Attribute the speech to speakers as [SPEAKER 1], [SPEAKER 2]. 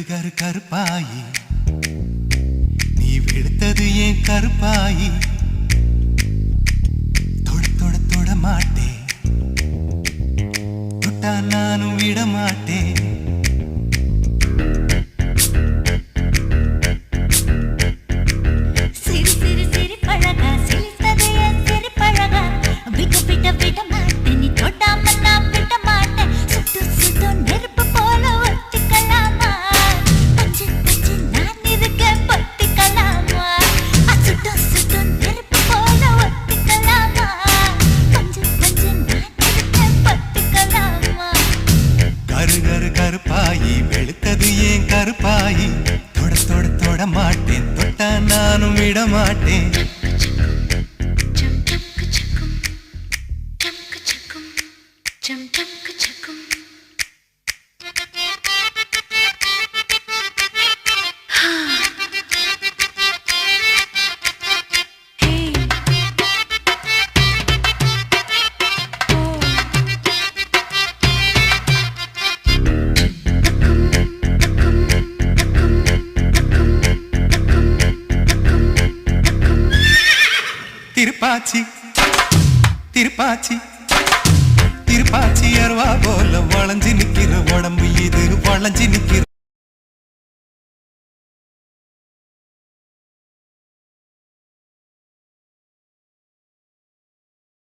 [SPEAKER 1] கரு கருப்பாயி நீ வெளுத்தது ஏன் கருப்பாயி தொட தொட தொட மாட்டேன் தொட்டா நானும் விட மாட்டேன் கருப்பாயி வெளுத்தது ஏன் கருப்பாயி தொட தொட தொட மாட்டேன் தொட்டா நானும் விட மாட்டேன் திருப்பாச்சி திருப்பாச்சி திருப்பாச்சி அருவா போல வளைஞ்சு நிக்கிற உடம்பு இது வளைஞ்சு நிக்கிற